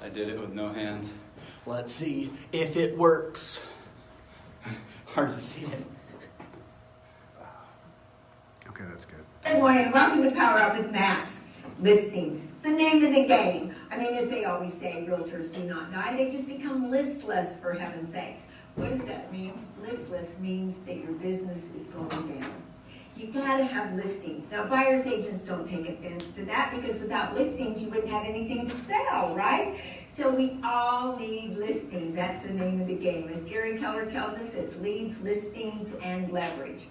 I did it with no hands. Let's see if it works. Hard to see it. Okay, that's good. Good morning. Welcome to Power Up with Maps. Listings, the name of the game. I mean, as they always say, realtors do not die. They just become listless, for heaven's sakes. What does that mean? Listless means that your business is going down. You've got to have listings. Now, buyer's agents don't take offense to that because without listings, you wouldn't have anything to sell, right? So we all need listings. That's the name of the game. As Gary Keller tells us, it's leads, listings, and leverage.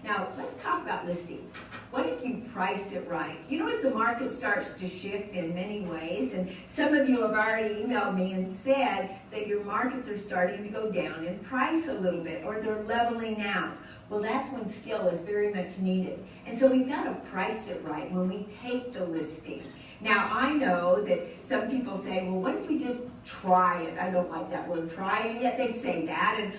Now, let's talk about listings. What if you price it right? You know, as the market starts to shift in many ways, and some of you have already emailed me and said that your markets are starting to go down in price a little bit, or they're leveling out. Well, that's when skill is very much needed. And so we've got to price it right when we take the listing. Now, I know that some people say, well, what if we just try it? I don't like that word try, and yet they say that. And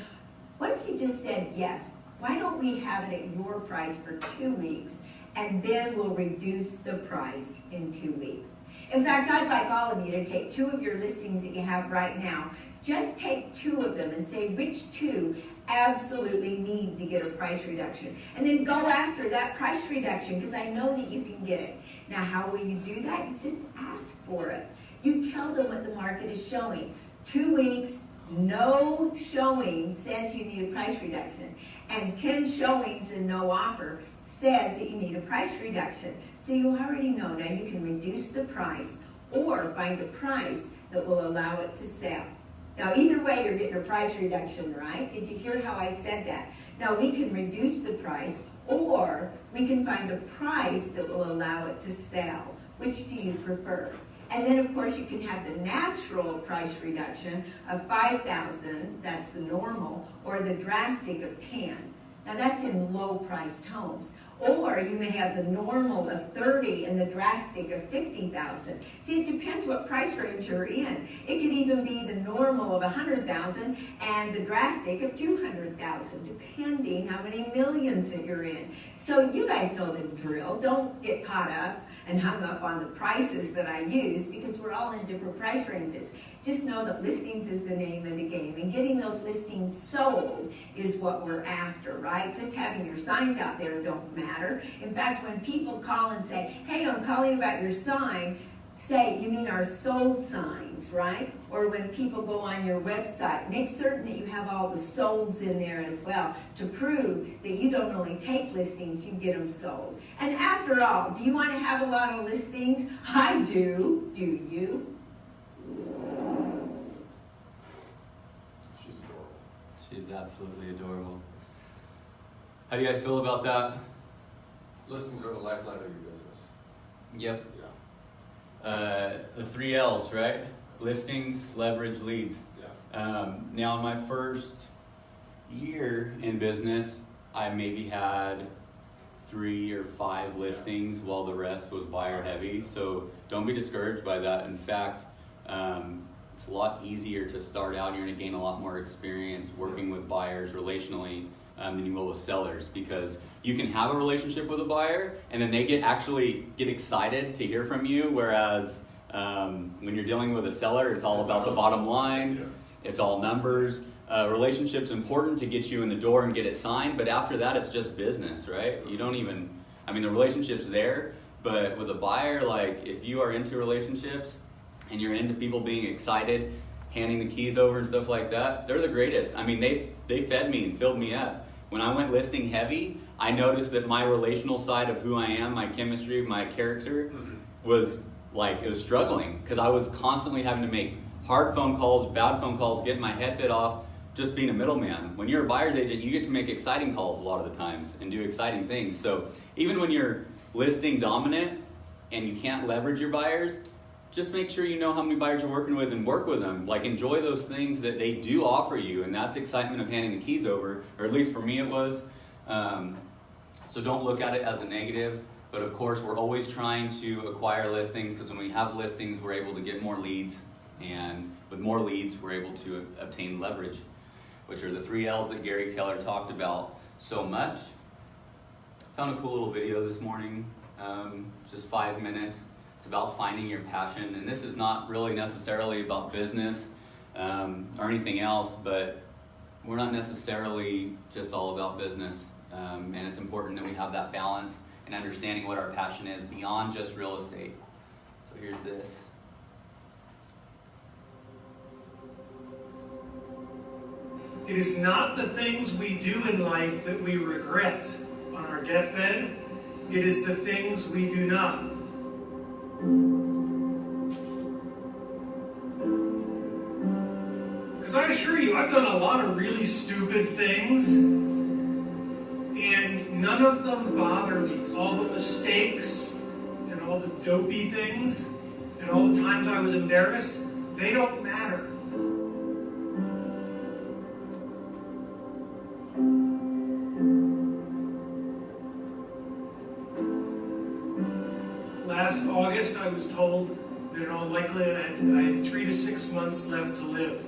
what if you just said yes? Why don't we have it at your price for 2 weeks, and then we'll reduce the price in 2 weeks? In fact, I'd like all of you to take 2 of your listings that you have right now. Just take 2 of them and say which 2 absolutely need to get a price reduction. And then go after that price reduction, because I know that you can get it. Now, how will you do that? You just ask for it. You tell them what the market is showing. 2 weeks, no showing says you need a price reduction, and 10 showings and no offer says that you need a price reduction. So you already know now you can reduce the price or find a price that will allow it to sell. Now, either way, you're getting a price reduction, right? Did you hear how I said that? Now, we can reduce the price, or we can find a price that will allow it to sell. Which do you prefer? And then, of course, you can have the natural price reduction of $5,000, that's the normal, or the drastic of 10. Now, that's in low-priced homes. Or you may have the normal of 30 and the drastic of 50,000. See, it depends what price range you're in. It could even be the normal of 100,000 and the drastic of 200,000, depending how many millions that you're in. So you guys know the drill. Don't get caught up and hung up on the prices that I use, because we're all in different price ranges. Just know that listings is the name of the game, and getting those listings sold is what we're after, right? Just having your signs out there don't matter. In fact, when people call and say, hey, I'm calling about your sign, say, you mean our sold signs, right? Or when people go on your website, make certain that you have all the solds in there as well to prove that you don't only take listings, you get them sold. And after all, do you want to have a lot of listings? I do. Do you? She's adorable. She's absolutely adorable. How do you guys feel about that? Listings are the lifeline of your business. Yep. Yeah. The 3 L's, right? Listings, leverage, leads. Yeah. Now, in my first year in business, I maybe had 3 or 5 listings while the rest was buyer heavy. So don't be discouraged by that. In fact, it's a lot easier to start out. You're going to gain a lot more experience working with buyers relationally than you will with sellers, because you can have a relationship with a buyer and then they get excited to hear from you, whereas when you're dealing with a seller, it's all about the bottom line. It's all numbers. Relationship's important to get you in the door and get it signed, but after that it's just business, right? You don't even, the relationship's there, but with a buyer, like, if you are into relationships and you're into people being excited, handing the keys over and stuff like that, they're the greatest. They fed me and filled me up. When I went listing heavy, I noticed that my relational side of who I am, my chemistry, my character, was struggling, because I was constantly having to make hard phone calls, bad phone calls, getting my head bit off, just being a middleman. When you're a buyer's agent, you get to make exciting calls a lot of the times and do exciting things. So even when you're listing dominant and you can't leverage your buyers, just make sure you know how many buyers you're working with and work with them. Like, enjoy those things that they do offer you, and that's excitement of handing the keys over, or at least for me it was. So don't look at it as a negative, but of course we're always trying to acquire listings, because when we have listings, we're able to get more leads, and with more leads, we're able to obtain leverage, which are the 3 L's that Gary Keller talked about so much. Found a cool little video this morning, just 5 minutes. It's about finding your passion, and this is not really necessarily about business or anything else, but we're not necessarily just all about business, and it's important that we have that balance and understanding what our passion is beyond just real estate. So here's this. It is not the things we do in life that we regret on our deathbed. It is the things we do not. Because I assure you, I've done a lot of really stupid things, and none of them bother me. All the mistakes and all the dopey things and all the times I was embarrassed, they don't matter. Last August, I was told that in all likelihood I had 3 to 6 months left to live.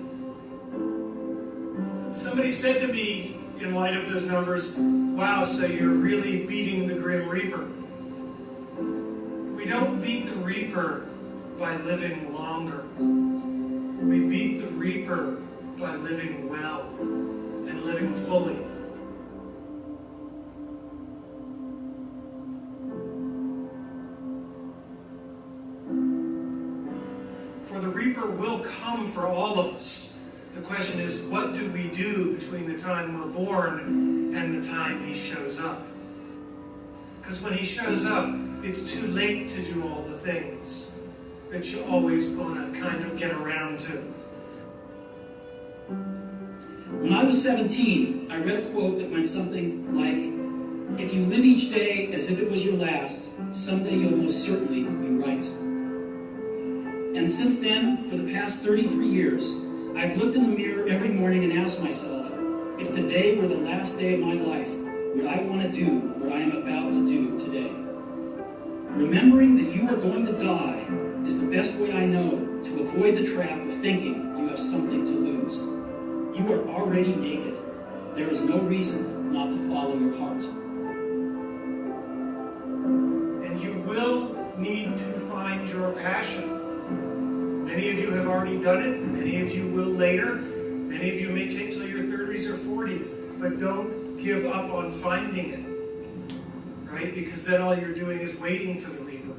Somebody said to me, in light of those numbers, wow, so you're really beating the Grim Reaper. We don't beat the Reaper by living longer. We beat the Reaper by living well and living fully. For the Reaper will come for all of us. The question is, what do we do between the time we're born and the time he shows up? Because when he shows up, it's too late to do all the things that you always want to kind of get around to. When I was 17, I read a quote that went something like, if you live each day as if it was your last, someday you'll most certainly be right. And since then, for the past 33 years, I've looked in the mirror every morning and asked myself, if today were the last day of my life, would I want to do what I am about to do today? Remembering that you are going to die is the best way I know to avoid the trap of thinking you have something to lose. You are already naked. There is no reason not to follow your heart. And you will need to find your passion. Many of you have already done it. Many of you will later. Many of you may take till your 30s or 40s. But don't give up on finding it. Right? Because then all you're doing is waiting for the Reaper.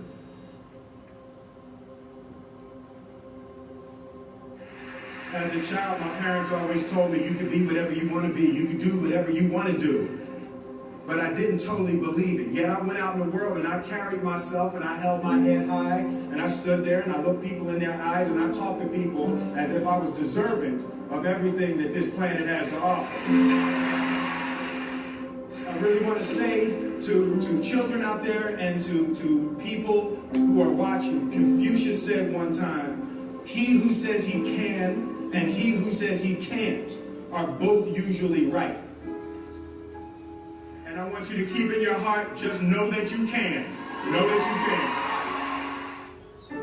As a child, my parents always told me you can be whatever you want to be. You can do whatever you want to do. But I didn't totally believe it. Yet I went out in the world and I carried myself and I held my head high and I stood there and I looked people in their eyes and I talked to people as if I was deserving of everything that this planet has to offer. I really want to say to children out there and to people who are watching, Confucius said one time, he who says he can and he who says he can't are both usually right. And I want you to keep in your heart, just know that you can. Know that you can.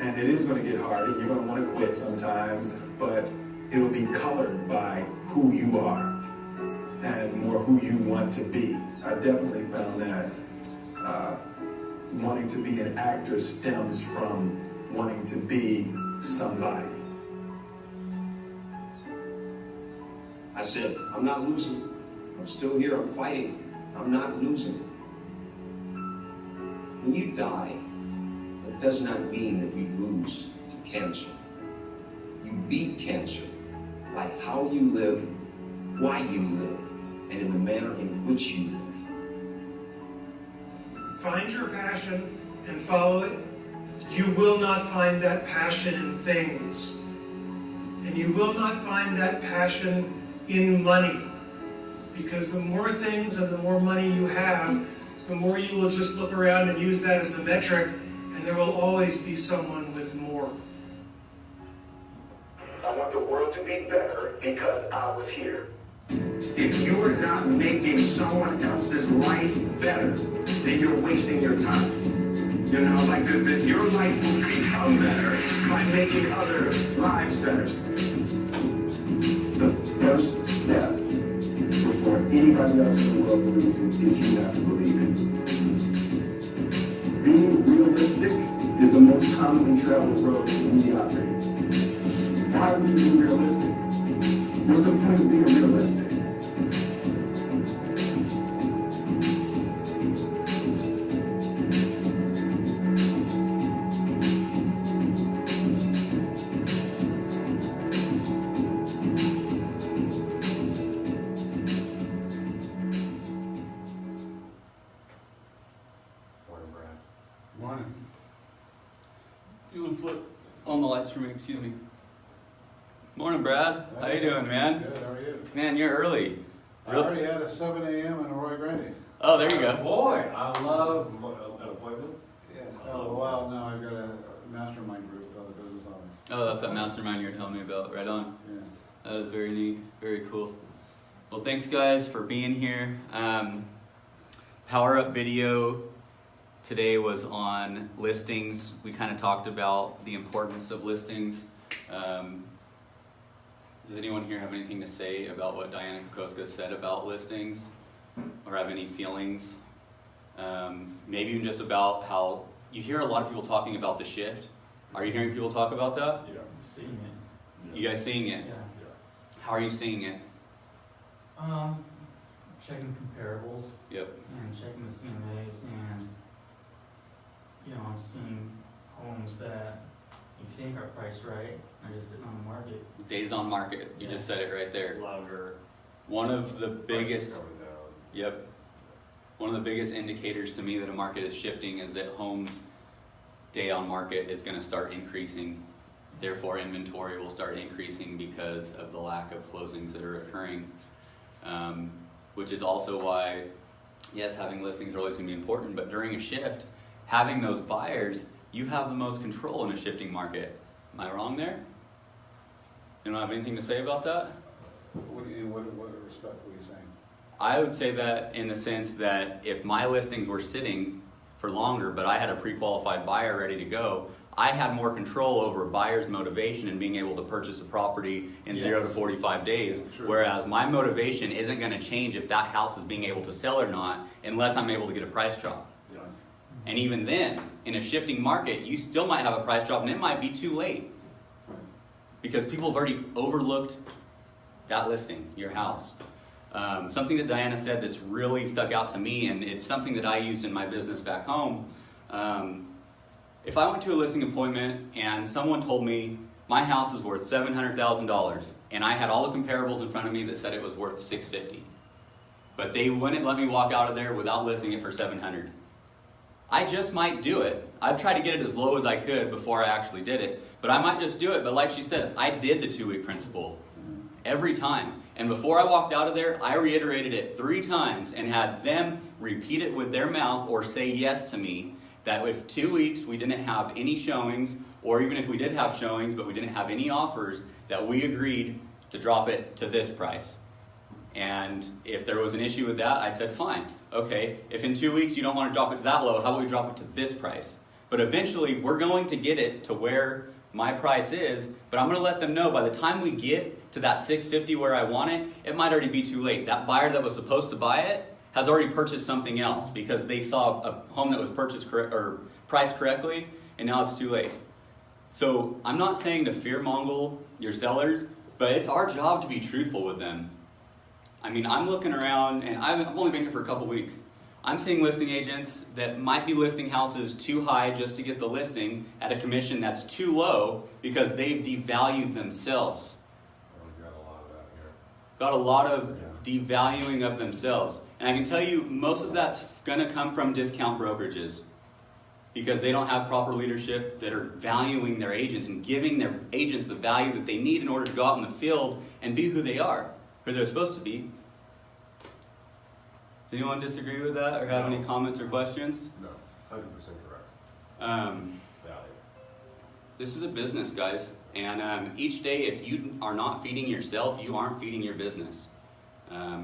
And it is going to get hard, and you're going to want to quit sometimes, but it'll be colored by who you are and more who you want to be. I definitely found that wanting to be an actor stems from wanting to be somebody. I said, I'm not losing. I'm still here, I'm fighting. I'm not losing. When you die, it does not mean that you lose to cancer. You beat cancer by how you live, why you live, and in the manner in which you live. Find your passion and follow it. You will not find that passion in things. And you will not find that passion in money. Because the more things and the more money you have, the more you will just look around and use that as the metric, and there will always be someone with more. I want the world to be better because I was here. If you are not making someone else's life better, then you're wasting your time. You know, like your life will become better by making other lives better. The first step before anybody else in the world believes it is you have to believe it. Being realistic most commonly traveled road to mediocrity. Why would you be realistic? What's the point of being realistic? Morning. You want to flip on the lights for me? Excuse me. Morning, Brad. How you doing, man? Good, how are you? Man, you're early. I already had a 7 a.m. in Roy Grande. Oh, there you go. Boy, I love an appointment. Yeah. Oh, well, no, I've got a mastermind group with other business owners. Oh, that's that mastermind you were telling me about. Right on. Yeah. That was very neat. Very cool. Well, thanks, guys, for being here. Power Up video today was on listings. We kind of talked about the importance of listings. Does anyone here have anything to say about what Diana Kokoska said about listings, or have any feelings? Maybe even just about how you hear a lot of people talking about the shift. Are you hearing people talk about that? Yeah. Seeing it. You guys seeing it? Yeah. How are you seeing it? Checking comparables Yep. and checking the CMAs, and I'm seeing homes that you think are priced right are just sitting on the market. Days on market. You just said it right there. Longer. One of the biggest. Prices coming down. Yep. One of the biggest indicators to me that a market is shifting is that homes day on market is going to start increasing. Therefore, inventory will start increasing because of the lack of closings that are occurring. Which is also why, yes, having listings are always going to be important, but during a shift, having those buyers, you have the most control in a shifting market. Am I wrong there? You don't have anything to say about that? What respect were you saying? I would say that in the sense that if my listings were sitting for longer, but I had a pre-qualified buyer ready to go, I had more control over a buyer's motivation in being able to purchase a property in 0 to 45 days, True. whereas my motivation isn't going to change if that house is being able to sell or not, unless I'm able to get a price drop. Yeah. And even then, in a shifting market, you still might have a price drop, and it might be too late. Because people have already overlooked that listing, your house. Something that Diana said that's really stuck out to me, and it's something that I use in my business back home. If I went to a listing appointment and someone told me my house is worth $700,000, and I had all the comparables in front of me that said it was worth $650,000, but they wouldn't let me walk out of there without listing it for $700,000. I just might do it. I'd try to get it as low as I could before I actually did it, but I might just do it. But like she said, I did the 2-week principle every time. And before I walked out of there, I reiterated it 3 times and had them repeat it with their mouth or say yes to me, that if 2 weeks we didn't have any showings, or even if we did have showings but we didn't have any offers, that we agreed to drop it to this price. And if there was an issue with that, I said, fine, okay, if in 2 weeks you don't want to drop it that low, how about we drop it to this price? But eventually we're going to get it to where my price is, but I'm going to let them know by the time we get to that $650 where I want it, it might already be too late. That buyer that was supposed to buy it has already purchased something else because they saw a home that was purchased or priced correctly, and now it's too late. So I'm not saying to fear-monger your sellers, but it's our job to be truthful with them. I mean, I'm looking around, and I've only been here for a couple weeks. I'm seeing listing agents that might be listing houses too high just to get the listing at a commission that's too low because they've devalued themselves. We've got a lot of that here. Got a lot of devaluing of themselves. And I can tell you, most of that's going to come from discount brokerages because they don't have proper leadership that are valuing their agents and giving their agents the value that they need in order to go out in the field and be who they are, who they're supposed to be. Does anyone disagree with that or have any comments or questions? No, 100% correct. This is a business, guys. And each day, if you are not feeding yourself, you aren't feeding your business.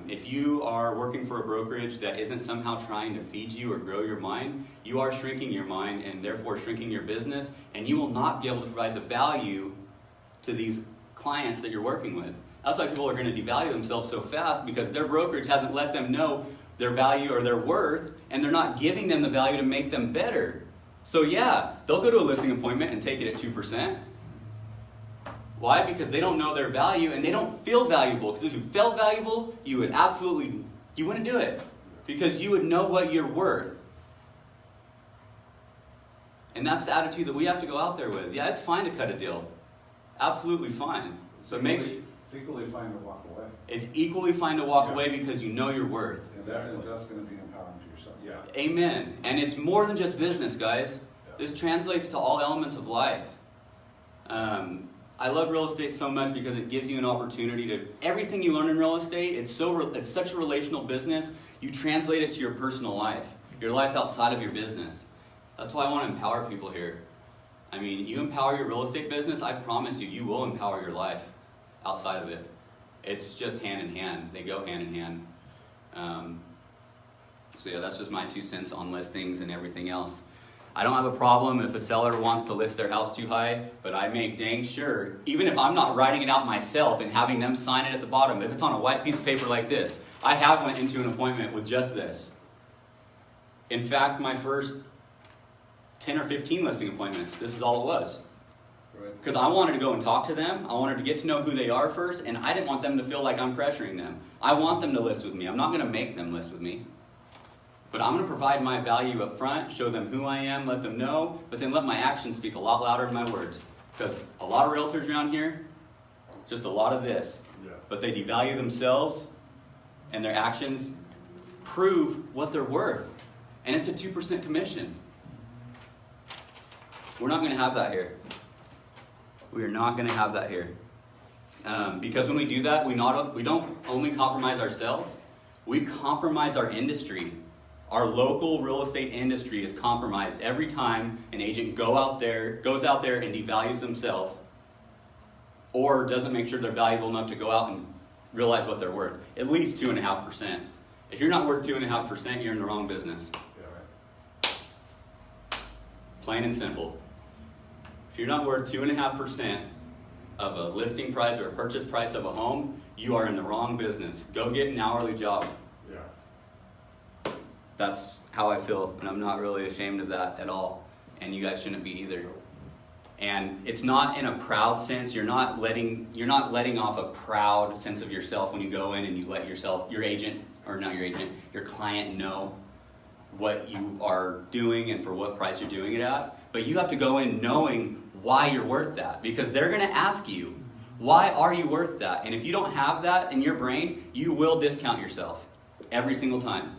If you are working for a brokerage that isn't somehow trying to feed you or grow your mind, you are shrinking your mind and therefore shrinking your business, and you will not be able to provide the value to these clients that you're working with. That's why people are going to devalue themselves so fast, because their brokerage hasn't let them know their value or their worth, and they're not giving them the value to make them better. So yeah, they'll go to a listing appointment and take it at 2%. Why? Because they don't know their value and they don't feel valuable. Because if you felt valuable, you would absolutely, you wouldn't do it. Because you would know what you're worth. And that's the attitude that we have to go out there with. Yeah, it's fine to cut a deal. Absolutely fine. So It's equally fine to walk away. It's equally fine to walk away because you know your worth. Exactly. That's going to be empowering to yourself. Yeah. Amen. And it's more than just business, guys. This translates to all elements of life. I love real estate so much because it gives you an opportunity to, everything you learn in real estate, it's such a relational business, you translate it to your personal life, your life outside of your business. That's why I want to empower people here. I mean, you empower your real estate business, I promise you, you will empower your life outside of it. It's just hand in hand. They go hand in hand. So yeah, that's just my 2 cents on listings and everything else. I don't have a problem if a seller wants to list their house too high, but I make dang sure, even if I'm not writing it out myself and having them sign it at the bottom, if it's on a white piece of paper like this, I have went into an appointment with just this. In fact, my first 10 or 15 listing appointments, this is all it was. Because I wanted to go and talk to them, I wanted to get to know who they are first, and I didn't want them to feel like I'm pressuring them. I want them to list with me. I'm not going to make them list with me. But I'm going to provide my value up front, show them who I am, let them know, but then let my actions speak a lot louder than my words. Because a lot of realtors around here, it's just a lot of this. Yeah. But they devalue themselves, and their actions prove what they're worth. And it's a 2% commission. We're not going to have that here. We are not going to have that here. Because when we do that, we don't only compromise ourselves, we compromise our industry. Our local real estate industry is compromised every time an agent goes out there and devalues themselves or doesn't make sure they're valuable enough to go out and realize what they're worth. At least 2.5%. If you're not worth 2.5%, you're in the wrong business. Yeah, right. Plain and simple. If you're not worth 2.5% of a listing price or a purchase price of a home, you are in the wrong business. Go get an hourly job. Yeah. That's how I feel, and I'm not really ashamed of that at all. And you guys shouldn't be either. And it's not in a proud sense. You're not letting off a proud sense of yourself when you go in and you let your client know what you are doing and for what price you're doing it at. But you have to go in knowing why you're worth that, because they're going to ask you, why are you worth that? And if you don't have that in your brain, you will discount yourself every single time.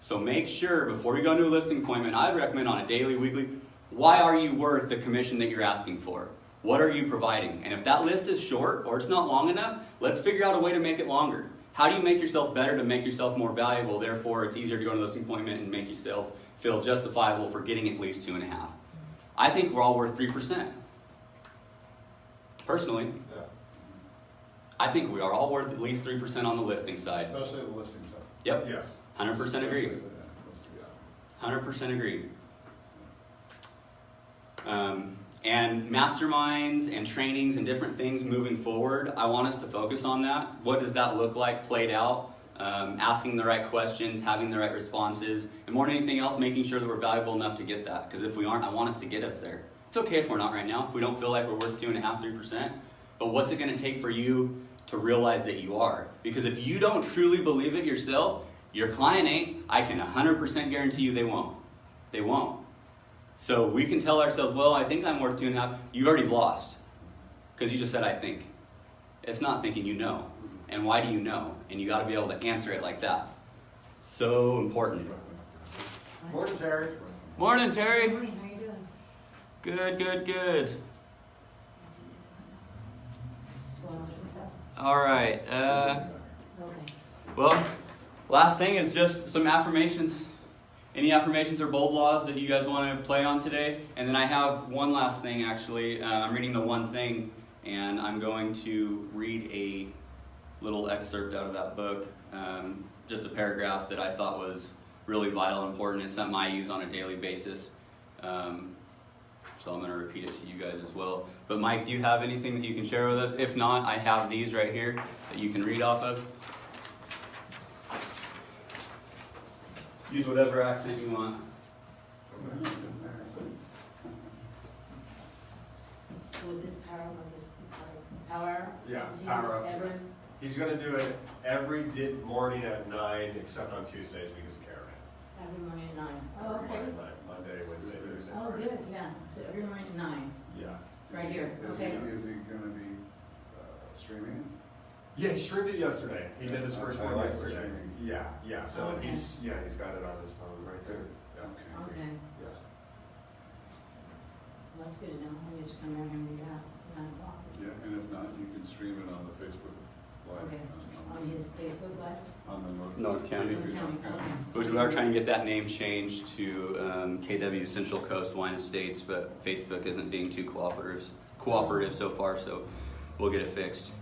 So make sure before you go into a listing appointment, I'd recommend on a daily, weekly, why are you worth the commission that you're asking for? What are you providing? And if that list is short or it's not long enough, let's figure out a way to make it longer. How do you make yourself better to make yourself more valuable? Therefore, it's easier to go to a listing appointment and make yourself feel justifiable for getting at least 2.5. I think we're all worth 3%. Personally, Yeah. I think we are all worth at least 3% on the listing side. Especially the listing side. Yep. Yes. 100% agree. Especially the listing side. 100% agree. And masterminds and trainings and different things moving forward, I want us to focus on that. What does that look like played out? Asking the right questions, having the right responses, and more than anything else, making sure that we're valuable enough to get that. Because if we aren't, I want us to get us there. It's okay if we're not right now, if we don't feel like we're worth 2.5%, 3%. But what's it going to take for you to realize that you are? Because if you don't truly believe it yourself, your client ain't. I can 100% guarantee you they won't. They won't. So we can tell ourselves, well, I think I'm worth 2.5. You already lost. Because you just said, I think. It's not thinking, you know. And why do you know? And you got to be able to answer it like that. So important. Morning, Terry. Morning, Terry. Morning, how you doing? Good, good, good. Swallows and stuff? All right. Okay. Well, last thing is just some affirmations. Any affirmations or bold laws that you guys want to play on today? And then I have one last thing, actually. I'm reading the one thing, and I'm going to read a little excerpt out of that book. Just a paragraph that I thought was really vital and important. It's something I use on a daily basis. So I'm going to repeat it to you guys as well. But Mike, do you have anything that you can share with us? If not, I have these right here that you can read off of. Use whatever accent you want. with this power? Yeah, Is he power up. ever? He's gonna do it every morning at 9, except on Tuesdays because of caravan. Every morning at 9. Oh, Every okay. morning at 9, Monday, Wednesday, Thursday, Oh, Friday. good, yeah. So every morning at 9, Yeah. right here, okay. Is he gonna be streaming it? Yeah, he streamed it yesterday. He did his I- first I one like the yesterday. streaming. Yeah. So Okay. he's got it on his phone right there. Yeah. Okay. Yeah. Well, that's good to know. I used to come down here and do that, 9 o'clock. Yeah, and if not, you can stream it on the Facebook Live. Okay. On his Facebook Live? On the North County. North County, okay. Which we are trying to get that name changed to KW Central Coast Wine Estates, but Facebook isn't being too cooperative so far, so we'll get it fixed.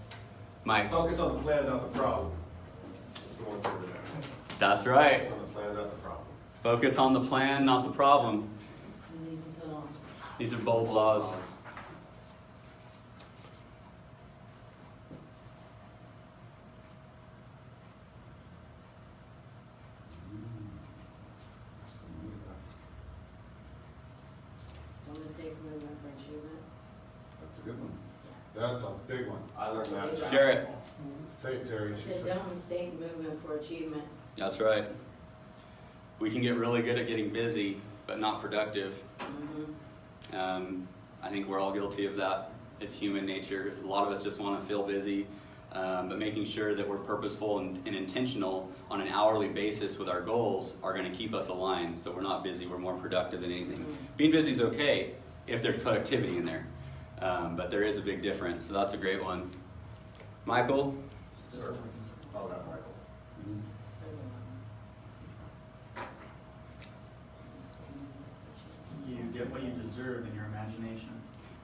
Mike. Focus on the plan, not the problem. That's the one thing to know. That's right. Focus on the plan, not the problem. Focus on the plan, not the problem. And these is little. These are bold laws. Don't mistake movement for achievement. That's a good one. That's a big one. I learned that. Share it. Say it, Terry. It She said, said. don't mistake movement for achievement. That's right. We can get really good at getting busy, but not productive. I think we're all guilty of that. It's human nature. A lot of us just want to feel busy, but making sure that we're purposeful and intentional on an hourly basis with our goals are going to keep us aligned. So we're not busy, we're more productive than anything. Being busy is okay if there's productivity in there, but there is a big difference. So that's a great one. Michael? Sir. Oh, not Michael. You get what you deserve in your imagination.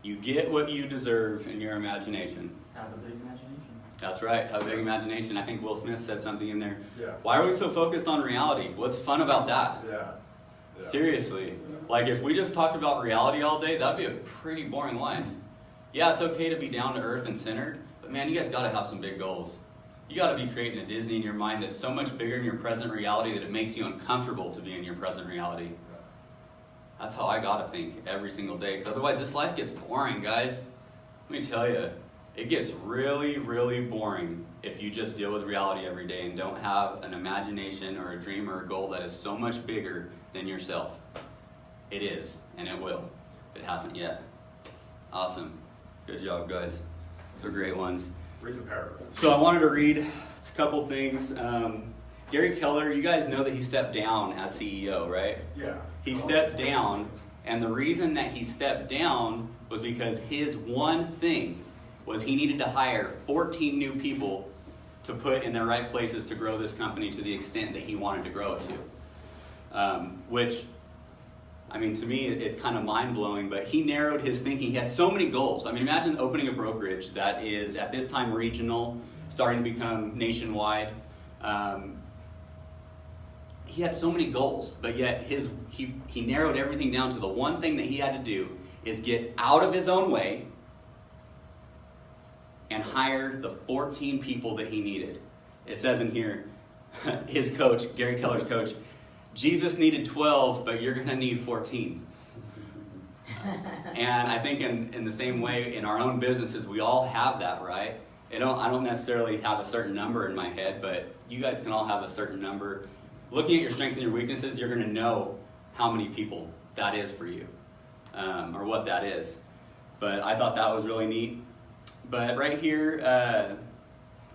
You get what you deserve in your imagination. Have a big imagination. That's right, have a big imagination. I think Will Smith said something in there. Yeah. Why are we so focused on reality? What's fun about that? Yeah. Seriously. Like if we just talked about reality all day, that'd be a pretty boring life. Yeah, it's okay to be down to earth and centered, but man, you guys gotta have some big goals. You gotta be creating a Disney in your mind that's so much bigger than your present reality that it makes you uncomfortable to be in your present reality. That's how I gotta think every single day, because otherwise this life gets boring, guys. Let me tell you, it gets really, really boring if you just deal with reality every day and don't have an imagination or a dream or a goal that is so much bigger than yourself. It is, and it will. It hasn't yet. Awesome. Good job, guys. Those are great ones. Read the paragraph. So I wanted to read a couple things. Gary Keller, you guys know that he stepped down as CEO, right? Yeah. He stepped down, and the reason that he stepped down was because his one thing was he needed to hire 14 new people to put in the right places to grow this company to the extent that he wanted to grow it to. Which, I mean, to me, it's kind of mind-blowing, but he narrowed his thinking. He had so many goals. I mean, imagine opening a brokerage that is, at this time, regional, starting to become nationwide. He had so many goals, but yet he narrowed everything down to the one thing that he had to do is get out of his own way and hire the 14 people that he needed. It says in here, his coach, Gary Keller's coach, Jesus needed 12, but you're going to need 14. And I think in the same way, in our own businesses, we all have that, right? I don't necessarily have a certain number in my head, but you guys can all have a certain number. Looking at your strengths and your weaknesses, you're going to know how many people that is for you, or what that is. But I thought that was really neat. But right here,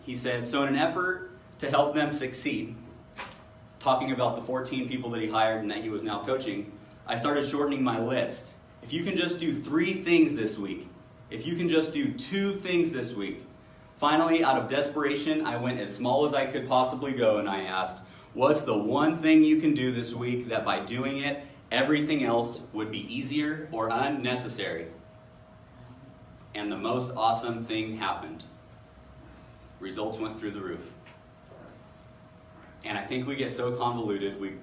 he said, so in an effort to help them succeed, talking about the 14 people that he hired and that he was now coaching, I started shortening my list. If you can just do 3 things this week, if you can just do 2 things this week. Finally, out of desperation, I went as small as I could possibly go, and I asked, what's the one thing you can do this week that by doing it, everything else would be easier or unnecessary? And the most awesome thing happened. Results went through the roof. And I think we get so convoluted, we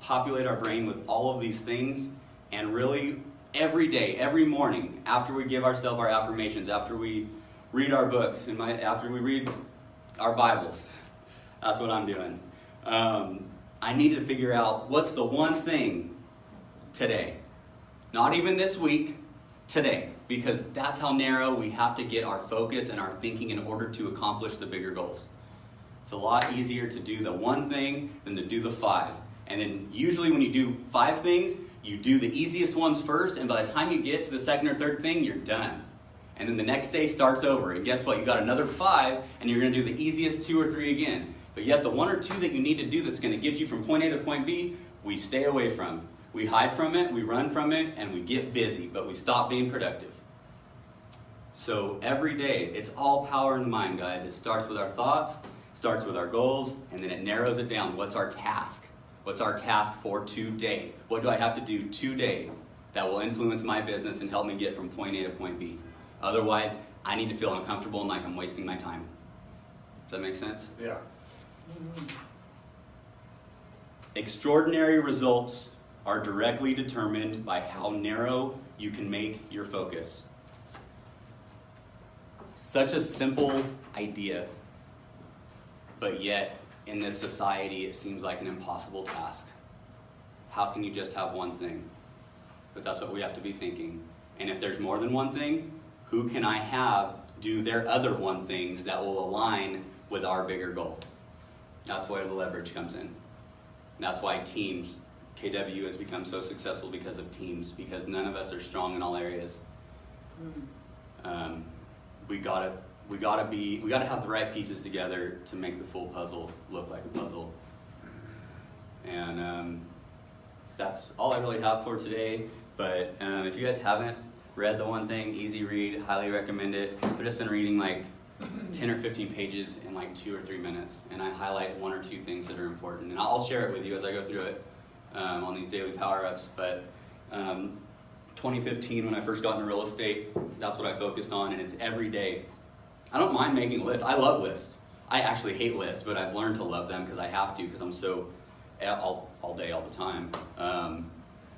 populate our brain with all of these things, and really every day, every morning, after we give ourselves our affirmations, after we read our books, after we read our Bibles, that's what I'm doing. I need to figure out what's the one thing today, not even this week, today, because that's how narrow we have to get our focus and our thinking in order to accomplish the bigger goals. It's a lot easier to do the one thing than to do the 5. And then usually when you do 5 things, you do the easiest ones first, and by the time you get to the second or third thing, you're done. And then the next day starts over, and guess what? You got another 5, and you're going to do the easiest 2 or 3 again. But yet the 1 or 2 that you need to do that's going to get you from point A to point B, we stay away from. We hide from it, we run from it, and we get busy, but we stop being productive. So every day, it's all power in the mind, guys. It starts with our thoughts, starts with our goals, and then it narrows it down. What's our task? What's our task for today? What do I have to do today that will influence my business and help me get from point A to point B? Otherwise, I need to feel uncomfortable and like I'm wasting my time. Does that make sense? Yeah. Extraordinary results are directly determined by how narrow you can make your focus. Such a simple idea, but yet in this society it seems like an impossible task. How can you just have one thing? But that's what we have to be thinking. And if there's more than one thing, who can I have do their other one things that will align with our bigger goal? That's where the leverage comes in. That's why teams, KW has become so successful because of teams, because none of us are strong in all areas. We gotta have the right pieces together to make the full puzzle look like a puzzle. And that's all I really have for today. But if you guys haven't read The One Thing, easy read, highly recommend it. I've just been reading like 10 or 15 pages in like 2 or 3 minutes, and I highlight 1 or 2 things that are important. And I'll share it with you as I go through it on these daily power-ups. But 2015, when I first got into real estate, that's what I focused on, and it's every day. I don't mind making lists. I love lists. I actually hate lists, but I've learned to love them because I have to, because I'm so all day, all the time.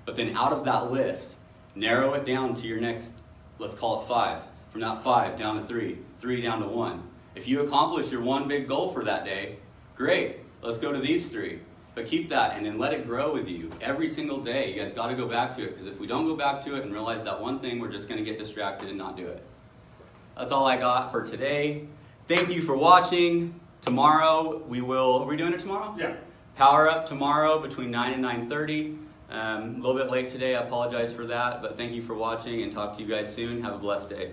But then out of that list, narrow it down to your next, let's call it 5. From that 5 down to 3, 3 down to 1. If you accomplish your one big goal for that day, great. Let's go to these 3. But keep that and then let it grow with you every single day. You guys got to go back to it, because if we don't go back to it and realize that one thing, we're just going to get distracted and not do it. That's all I got for today. Thank you for watching. Tomorrow are we doing it tomorrow? Yeah. Power Up tomorrow between 9 and 9:30. A little bit late today, I apologize for that, but thank you for watching and talk to you guys soon. Have a blessed day.